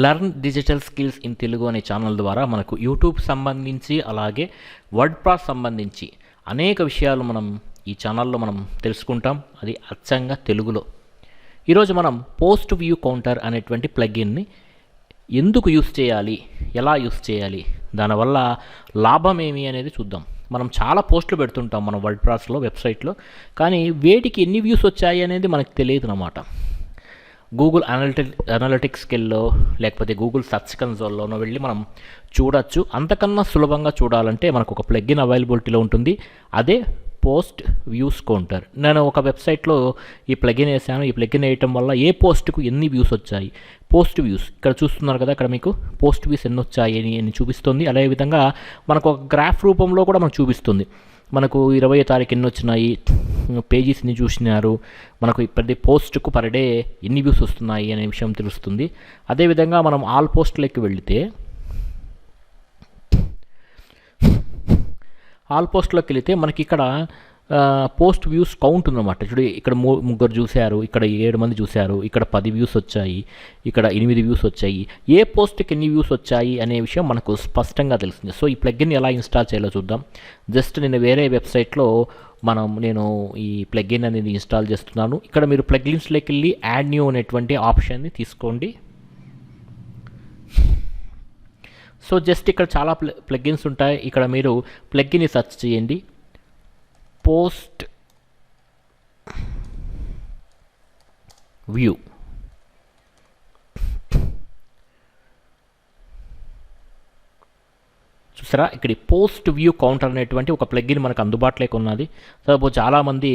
Learn digital skills in Telugu అనే channel ద్వారా మనకు యూట్యూబ్ సంబంధించి అలాగే వర్డ్ప్రెస్ సంబంధించి అనేక విషయాలు మనం ఈ ఛానల్లో మనం తెలుసుకుంటాం. అది అచ్చంగా తెలుగులో. ఈరోజు మనం పోస్ట్ వ్యూ కౌంటర్ అనేటువంటి ప్లగిన్ని ఎందుకు యూస్ చేయాలి, ఎలా యూస్ చేయాలి, దానివల్ల లాభం ఏమి అనేది చూద్దాం. మనం చాలా పోస్టులు పెడుతుంటాం మన వర్డ్ప్రెస్లో వెబ్సైట్లో, కానీ వేటికి ఎన్ని వ్యూస్ వచ్చాయి అనేది మనకు తెలియదు అన్నమాట. గూగుల్ అనలిటిక్స్కెళ్ళో లేకపోతే గూగుల్ సెర్చ్ కన్సోల్లోనో వెళ్ళి మనం చూడొచ్చు. అంతకన్నా సులభంగా చూడాలంటే మనకు ఒక ప్లగిన్ అవైలబిలిటీలో ఉంటుంది, అదే పోస్ట్ వ్యూస్ కౌంటర్. నేను ఒక వెబ్సైట్లో ఈ ప్లగిన్ వేసాను. ఈ ప్లగిన్ వేయటం వల్ల ఏ పోస్ట్కు ఎన్ని వ్యూస్ వచ్చాయి, పోస్ట్ వ్యూస్ ఇక్కడ చూస్తున్నారు కదా, ఇక్కడ మీకు పోస్ట్ వ్యూస్ ఎన్ని వచ్చాయి అని చూపిస్తుంది. అదేవిధంగా మనకు ఒక గ్రాఫ్ రూపంలో కూడా మనకు చూపిస్తుంది. మనకు 20వ తారీఖు ఎన్ని వచ్చినాయి, పేజెస్ ఎన్ని చూసినారు, మనకు ప్రతి పోస్ట్కు పర్ డే ఎన్ని వ్యూస్ వస్తున్నాయి అనే విషయం తెలుస్తుంది. అదేవిధంగా మనం ఆల్ పోస్ట్లకి వెళితే మనకి ఇక్కడ పోస్ట్ వ్యూస్ కౌంట్ ఉందన్నమాట. చూడు, ఇక్కడ ముగ్గురు చూశారు, ఇక్కడ 7 మంది చూశారు, ఇక్కడ 10 వ్యూస్ వచ్చాయి, ఇక్కడ 8 వ్యూస్ వచ్చాయి. ఏ పోస్ట్కి ఎన్ని వ్యూస్ వచ్చాయి అనే విషయం మనకు స్పష్టంగా తెలుస్తుంది. సో ఈ ప్లగిన్ ఎలా ఇన్స్టాల్ చేయాలో చూద్దాం. జస్ట్ నేను వేరే వెబ్సైట్లో నేను ఈ ప్లగిన్ అనేది ఇన్స్టాల్ చేస్తున్నాను. ఇక్కడ మీరు ప్లగిన్స్లోకి వెళ్ళి యాడ్ న్యూ అనేటువంటి ఆప్షన్ని తీసుకోండి. సో జస్ట్ ఇక్కడ చాలా ప్లగిన్స్ ఉంటాయి. ఇక్కడ మీరు ప్లగిన్ని సెర్చ్ చేయండి, పోస్ట్ వ్యూ. చూసారా, ఇక్కడ పోస్ట్ వ్యూ కౌంటర్ అనేటువంటి ఒక ప్లగిన్ మనకు అందుబాటులోకి ఉన్నది. సో చాలామంది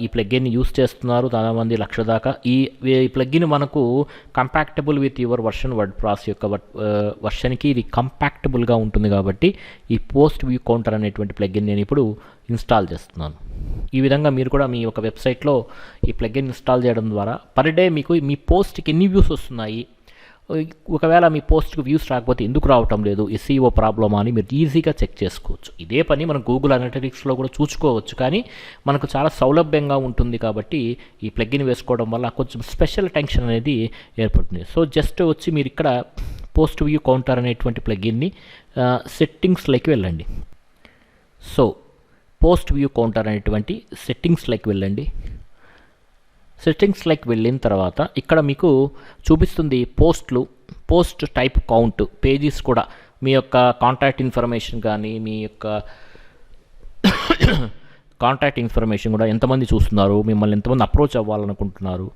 ఈ ప్లగిన్ని యూస్ చేస్తున్నారు, చాలామంది 1,00,000 దాకా. ఈ ప్లగిన్ మనకు compatible with your version WordPress యొక్క వర్షన్కి ఇది కంపాక్టబుల్గా ఉంటుంది. కాబట్టి ఈ పోస్ట్ వ్యూ కౌంటర్ అనేటువంటి ప్లగిన్ నేను ఇప్పుడు ఇన్స్టాల్ చేస్తున్నాను. ఈ విధంగా మీరు కూడా మీ యొక్క వెబ్సైట్లో ఈ ప్లగిన్ ఇన్స్టాల్ చేయడం ద్వారా పర్ డే మీకు మీ పోస్ట్కి ఎన్ని వ్యూస్ వస్తున్నాయి, ఒకవేళ మీ పోస్ట్కి వ్యూస్ రాకపోతే ఎందుకు రావటం లేదు, ఎస్ఈఓ ప్రాబ్లమా అని మీరు ఈజీగా చెక్ చేసుకోవచ్చు. ఇదే పని మనం గూగుల్ అనలిటిక్స్లో కూడా చూసుకోవచ్చు, కానీ మనకు చాలా సౌలభ్యంగా ఉంటుంది. కాబట్టి ఈ ప్లగిన్ వేసుకోవడం వల్ల కొంచెం స్పెషల్ టెన్షన్ అనేది ఏర్పడుతుంది. సో జస్ట్ వచ్చి మీరు ఇక్కడ పోస్ట్ వ్యూ కౌంటర్ అనేటువంటి ప్లగిన్ని సెట్టింగ్స్లోకి వెళ్ళండి. సో పోస్ట్ వ్యూ కౌంటర్ అనేటువంటి సెట్టింగ్స్లోకి వెళ్ళండి. సెట్టింగ్స్లోకి వెళ్ళిన తర్వాత ఇక్కడ మీకు చూపిస్తుంది పోస్ట్ టైప్ కౌంట్, పేజెస్ కూడా, మీ యొక్క కాంటాక్ట్ ఇన్ఫర్మేషన్ కానీ మీ యొక్క కాంటాక్ట్ ఇన్ఫర్మేషన్ కూడా, ఎంతమంది చూస్తున్నారు, మిమ్మల్ని ఎంతమంది అప్రోచ్ అవ్వాలనుకుంటున్నారు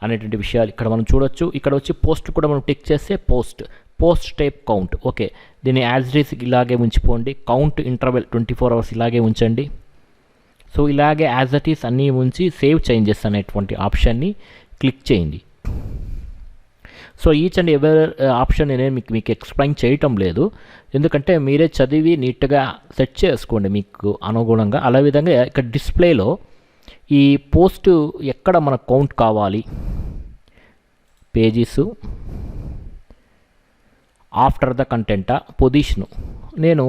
అనేటువంటి విషయాలు ఇక్కడ మనం చూడొచ్చు. ఇక్కడ వచ్చి పోస్ట్ కూడా మనం టిక్ చేస్తే పోస్ట్ టైప్ కౌంట్. ఓకే, దీన్ని యాజ్ ఇట్ ఈస్ ఇలాగే ఉంచిపోండి. కౌంట్ ఇంటర్వెల్ 24 hours ఇలాగే ఉంచండి. సో ఇలాగే యాజ్ ఇట్ ఈస్ అన్నీ ఉంచి సేవ్ చేంజెస్ అనేటువంటి ఆప్షన్ని క్లిక్ చేయండి. So each and ever option నేను మీకు ఎక్స్ప్లెయిన్ చేయటం లేదు, ఎందుకంటే మీరే చదివి నీట్గా సెట్ చేసుకోండి మీకు అనుగుణంగా. అలా విధంగా ఇక్కడ డిస్ప్లేలో ఈ పోస్ట్ ఎక్కడ మనకు కౌంట్ కావాలి, పేజెస్, ఆఫ్టర్ ద కంటెంటా, పొజిషను, నేను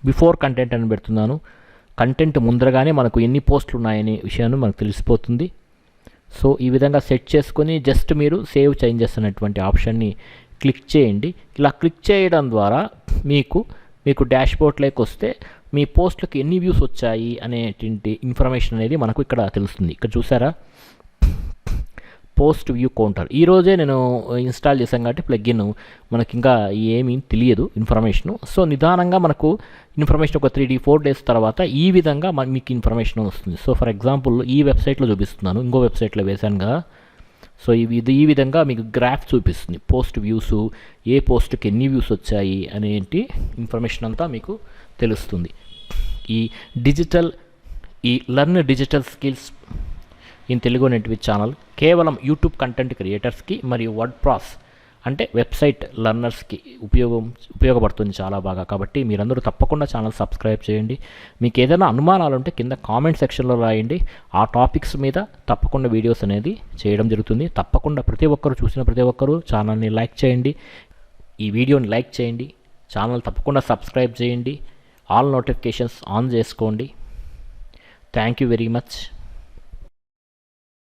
బిఫోర్ కంటెంట్ అని పెడుతున్నాను. కంటెంట్ ముందరగానే మనకు ఎన్ని పోస్టులు ఉన్నాయనే విషయాన్ని మనకు తెలిసిపోతుంది. సో ఈ విధంగా సెట్ చేసుకొని జస్ట్ మీరు సేవ్ చేంజెస్ అనేటువంటి ఆప్షన్ని క్లిక్ చేయండి. ఇలా క్లిక్ చేయడం ద్వారా మీకు డాష్బోర్డ్లోకి వస్తే మీ పోస్టులకు ఎన్ని వ్యూస్ వచ్చాయి అనేటువంటి ఇన్ఫర్మేషన్ అనేది మనకు ఇక్కడ తెలుస్తుంది. ఇక్కడ చూసారా, పోస్ట్ వ్యూ కౌంటర్ ఈరోజే నేను ఇన్స్టాల్ చేశాను కాబట్టి ప్లగిన్ మనకి ఇంకా ఏమీ తెలియదు ఇన్ఫర్మేషను. సో నిదానంగా మనకు ఇన్ఫర్మేషన్ ఒక 3-4 days తర్వాత ఈ విధంగా మీకు ఇన్ఫర్మేషన్ వస్తుంది. సో ఫర్ ఎగ్జాంపుల్ ఈ వెబ్సైట్లో చూపిస్తున్నాను, ఇంకో వెబ్సైట్లో వేశాను కదా. సో ఈ విధంగా మీకు గ్రాఫ్ చూపిస్తుంది, పోస్ట్ వ్యూస్, ఏ పోస్ట్కి ఎన్ని వ్యూస్ వచ్చాయి అనేటి ఇన్ఫర్మేషన్ అంతా మీకు తెలుస్తుంది. ఈ learn digital skills in Telugu అనేటివి ఛానల్ కేవలం యూట్యూబ్ కంటెంట్ క్రియేటర్స్కి మరియు వర్డ్ప్రెస్ అంటే వెబ్సైట్ లర్నర్స్కి ఉపయోగపడుతుంది చాలా బాగా. కాబట్టి మీరందరూ తప్పకుండా ఛానల్ సబ్స్క్రైబ్ చేయండి. మీకు ఏదైనా అనుమానాలు ఉంటే కింద కామెంట్ సెక్షన్లో రాయండి. ఆ టాపిక్స్ మీద తప్పకుండా వీడియోస్ అనేది చేయడం జరుగుతుంది. తప్పకుండా చూసిన ప్రతి ఒక్కరూ ఛానల్ని లైక్ చేయండి, ఈ వీడియోని లైక్ చేయండి, ఛానల్ తప్పకుండా సబ్స్క్రైబ్ చేయండి, ఆల్ నోటిఫికేషన్స్ ఆన్ చేసుకోండి. Thank you very much.